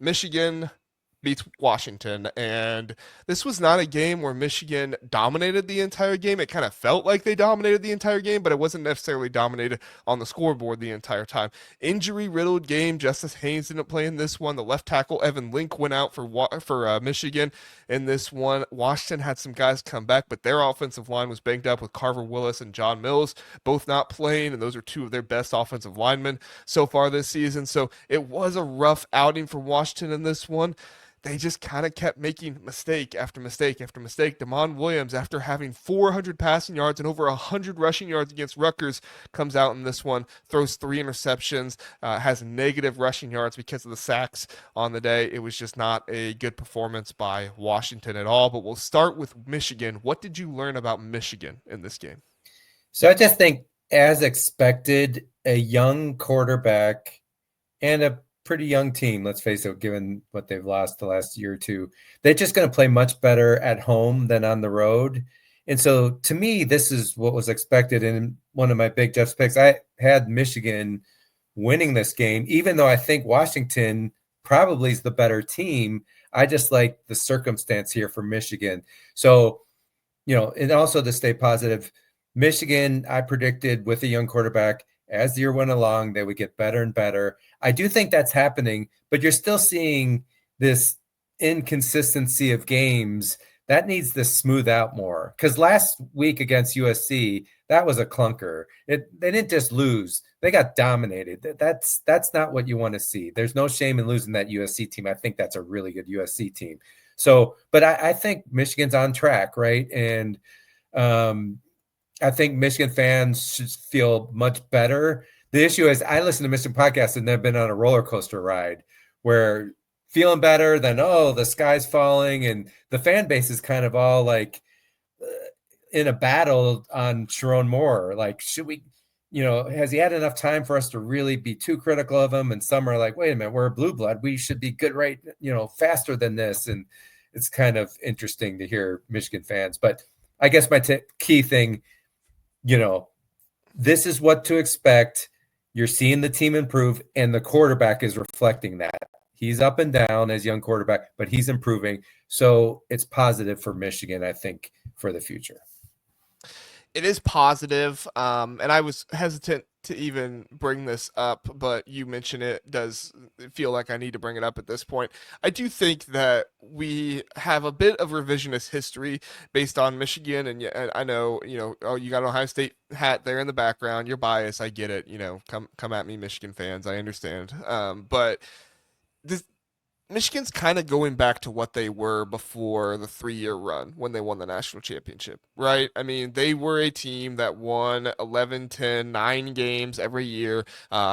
Michigan beats Washington, and this was not a game where Michigan dominated the entire game. It kind of felt like they dominated the entire game, but it wasn't necessarily dominated on the scoreboard the entire time. Injury riddled game. Justice Haynes didn't play in this one. The left tackle Evan Link went out for Michigan in this one. Washington had some guys come back, but their offensive line was banged up with Carver Willis and John Mills both not playing, and those are two of their best offensive linemen so far this season. So it was a rough outing for Washington in this one. They just kind of kept making mistake after mistake after mistake. Damon Williams, after having 400 passing yards and over 100 rushing yards against Rutgers, comes out in this one, throws 3 interceptions, has negative rushing yards because of the sacks on the day. It was just not a good performance by Washington at all. But we'll start with Michigan. What did you learn about Michigan in this game? So I just think, as expected, a young quarterback and a pretty young team, let's face it, given what they've lost the last year or two, they're just going to play much better at home than on the road. And so to me, this is what was expected. And one of my big Jeff's picks, I had Michigan winning this game, even though I think Washington probably is the better team. I just like the circumstance here for Michigan. So, and also to stay positive, Michigan, I predicted with a young quarterback, as the year went along, they would get better and better. I do think that's happening, but you're still seeing this inconsistency of games. That needs to smooth out more, because last week against USC, that was a clunker. They didn't just lose. They got dominated. That's not what you want to see. There's no shame in losing that USC team. I think that's a really good USC team. So, but I think Michigan's on track, right? And I think Michigan fans should feel much better. The issue is, I listen to Michigan podcasts and they've been on a roller coaster ride where feeling better, then, oh, the sky's falling, and the fan base is kind of all like in a battle on Sharon Moore. Like, should we, has he had enough time for us to really be too critical of him? And some are like, wait a minute, we're a blue blood. We should be good, right? Faster than this. And it's kind of interesting to hear Michigan fans. But I guess my key thing, this is what to expect. You're seeing the team improve, and the quarterback is reflecting that. He's up and down as young quarterback, but he's improving. So it's positive for Michigan, I think, for the future. It is positive, and I was hesitant to even bring this up, but you mention it does feel like I need to bring it up at this point. I do think that we have a bit of revisionist history based on Michigan, and I know, oh, you got an Ohio State hat there in the background. You're biased. I get it. Come at me, Michigan fans. I understand. But this Michigan's kind of going back to what they were before the 3-year run when they won the national championship, right? I mean, they were a team that won 11, 10, 9 games every year,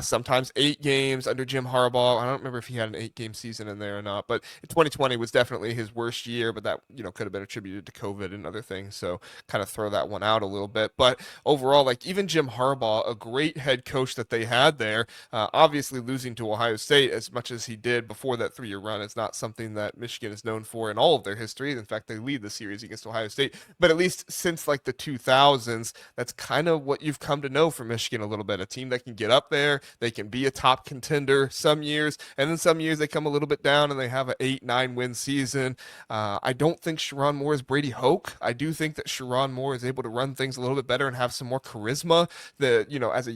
sometimes 8 games under Jim Harbaugh. I don't remember if he had an 8-game season in there or not, but 2020 was definitely his worst year, but that, could have been attributed to COVID and other things. So kind of throw that one out a little bit. But overall, like even Jim Harbaugh, a great head coach that they had there, obviously losing to Ohio State as much as he did before that 3-year run. It's not something that Michigan is known for in all of their history. In fact, they lead the series against Ohio State. But at least since like the 2000s, that's kind of what you've come to know from Michigan a little bit. A team that can get up there, they can be a top contender some years, and then some years they come a little bit down and they have an 8-9 win season. I don't think Sharon Moore is Brady Hoke. I do think that Sharon Moore is able to run things a little bit better and have some more charisma that, as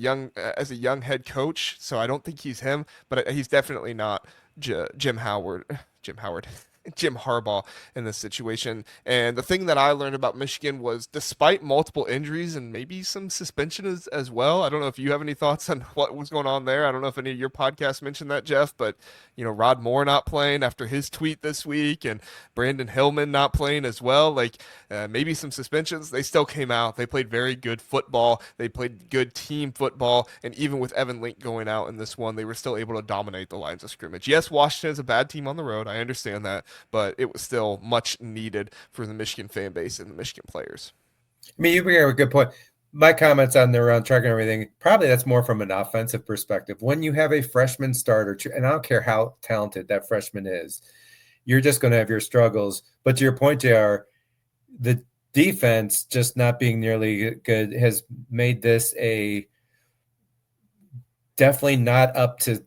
a young head coach. So I don't think he's him, but he's definitely not Jim Harbaugh in this situation. And the thing that I learned about Michigan was, despite multiple injuries and maybe some suspension as well, I don't know if you have any thoughts on what was going on there. I don't know if any of your podcasts mentioned that, Jeff, but Rod Moore not playing after his tweet this week, and Brandon Hillman not playing as well. Like maybe some suspensions. They still came out. They played very good football. They played good team football. And even with Evan Link going out in this one, they were still able to dominate the lines of scrimmage. Yes, Washington is a bad team on the road. I understand that, but it was still much needed for the Michigan fan base and the Michigan players. I mean, you bring up a good point. My comments on the round track and everything, probably that's more from an offensive perspective. When you have a freshman starter, and I don't care how talented that freshman is, you're just going to have your struggles. But to your point, JR, the defense just not being nearly good has made this a definitely not up to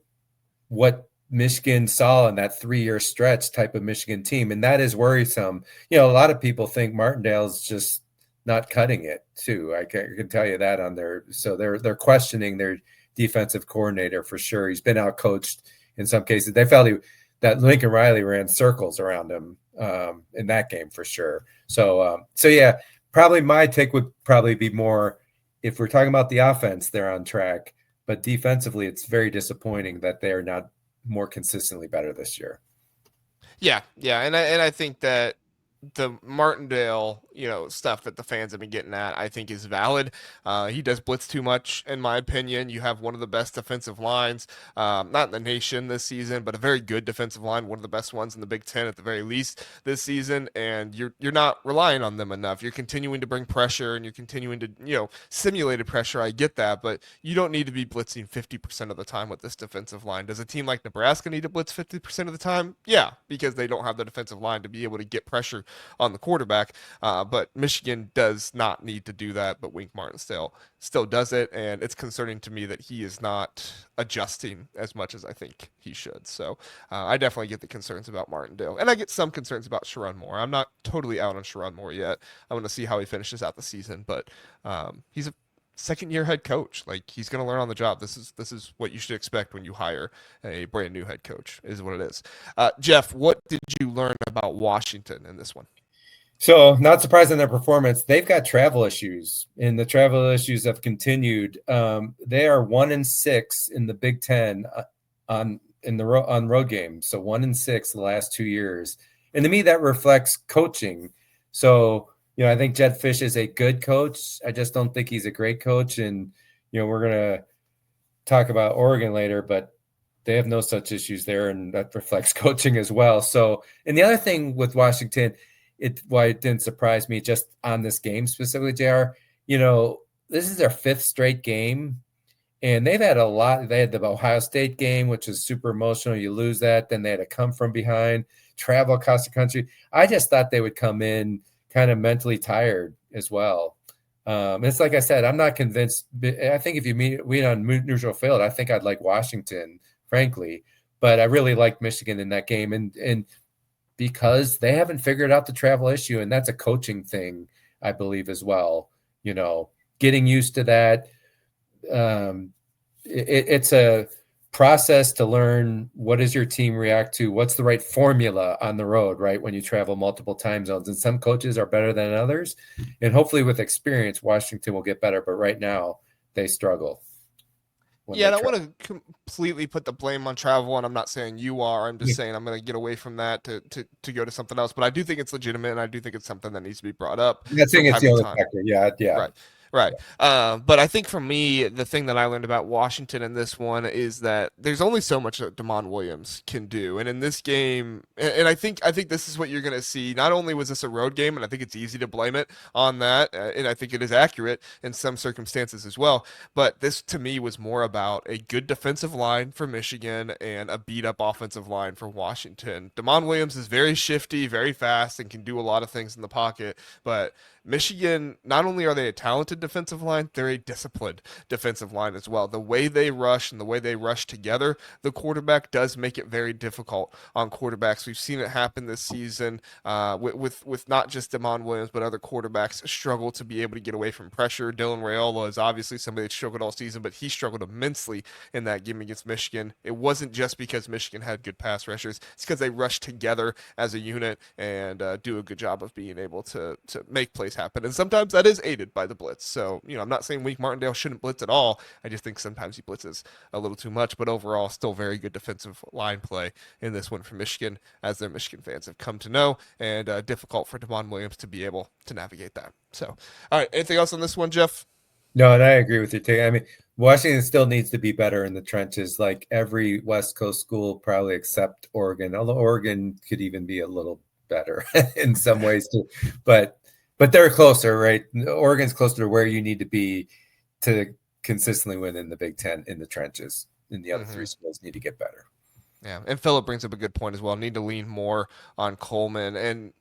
what Michigan saw in that 3-year stretch type of Michigan team, and that is worrisome. A lot of people think Martindale's just not cutting it too. I can tell you that on their, so they're questioning their defensive coordinator for sure. He's been out coached in some cases. They felt that Lincoln Riley ran circles around him in that game for sure. So yeah, probably my take would probably be more, if we're talking about the offense, they're on track, but defensively, it's very disappointing that they are not more consistently better this year. Yeah, and I think that the Martindale, stuff that the fans have been getting at, I think is valid. He does blitz too much, in my opinion. You have one of the best defensive lines, not in the nation this season, but a very good defensive line, one of the best ones in the Big Ten at the very least this season. And you're not relying on them enough. You're continuing to bring pressure, and you're continuing to simulated pressure. I get that, but you don't need to be blitzing 50% of the time with this defensive line. Does a team like Nebraska need to blitz 50% of the time? Yeah, because they don't have the defensive line to be able to get pressure on the quarterback. But Michigan does not need to do that, but Wink Martindale still does it, and it's concerning to me that he is not adjusting as much as I think he should. So I definitely get the concerns about Martindale, and I get some concerns about Sharon Moore. I'm not totally out on Sharon Moore yet. I want to see how he finishes out the season, but he's a second-year head coach. Like, he's going to learn on the job. This is what you should expect when you hire a brand new head coach. Is what it is. Jeff, what did you learn about Washington in this one? So, not surprised in their performance. They've got travel issues, and the travel issues have continued. They are 1-6 in the Big Ten on road games. So 1-6 the last 2 years, and to me that reflects coaching. So I think Jed Fish is a good coach. I just don't think he's a great coach. And we're gonna talk about Oregon later, but they have no such issues there, and that reflects coaching as well. So, and the other thing with Washington, why it didn't surprise me just on this game specifically, JR, this is their 5th straight game, and they've had a lot. They had the Ohio State game, which is super emotional. You lose that. Then they had to come from behind, travel across the country. I just thought they would come in kind of mentally tired as well. It's like I said, I'm not convinced. I think if you meet on neutral field, I think I'd like Washington, frankly. But I really liked Michigan in that game. And because they haven't figured out the travel issue, and that's a coaching thing, I believe, as well. Getting used to that. It's a process to learn what does your team react to, what's the right formula on the road, right, when you travel multiple time zones. And some coaches are better than others, and hopefully with experience, Washington will get better. But right now, they struggle. Yeah, I don't want to completely put the blame on travel, and I'm not saying you are. I'm just saying I'm going to get away from that to go to something else. But I do think it's legitimate, and I do think it's something that needs to be brought up I think from it's time the to only time. factor. Yeah. Right. Right. But I think for me, the thing that I learned about Washington in this one is that there's only so much that Damon Williams can do. And in this game, and I think this is what you're going to see. Not only was this a road game, and I think it's easy to blame it on that, and I think it is accurate in some circumstances as well. But this to me was more about a good defensive line for Michigan and a beat up offensive line for Washington. Damon Williams is very shifty, very fast, and can do a lot of things in the pocket. But Michigan, not only are they a talented defensive line, they're a disciplined defensive line as well. The way they rush and the way they rush together, the quarterback does make it very difficult on quarterbacks. We've seen it happen this season with not just Damon Williams, but other quarterbacks struggle to be able to get away from pressure. Dylan Raiola is obviously somebody that struggled all season, but he struggled immensely in that game against Michigan. It wasn't just because Michigan had good pass rushers; it's because they rushed together as a unit and do a good job of being able to make plays happen. And sometimes that is aided by the blitz. So, I'm not saying Wink Martindale shouldn't blitz at all. I just think sometimes he blitzes a little too much, but overall, still very good defensive line play in this one for Michigan, as their Michigan fans have come to know, and difficult for Damon Williams to be able to navigate that. So, all right, anything else on this one, Jeff? No, and I agree with you too. I mean, Washington still needs to be better in the trenches, like every West Coast school, probably except Oregon. Although Oregon could even be a little better in some ways too. But they're closer, right? Oregon's closer to where you need to be to consistently win in the Big Ten in the trenches. And the other three schools need to get better. Yeah, and Philip brings up a good point as well. Need to lean more on Coleman, and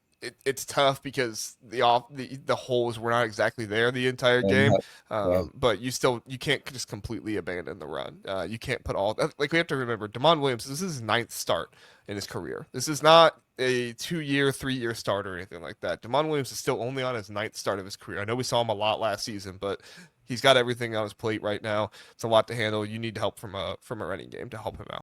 it's tough because the holes were not exactly there the entire And game. yeah, But you can't just completely abandon the run. You can't put all like we have to remember Damon Williams. This is his ninth start in his career. This is not a 2 year, 3 year start or anything like that. Damon Williams is still only on his ninth start of his career. I know we saw him a lot last season, but he's got everything on his plate right now. It's a lot to handle. You need help from a running game to help him out.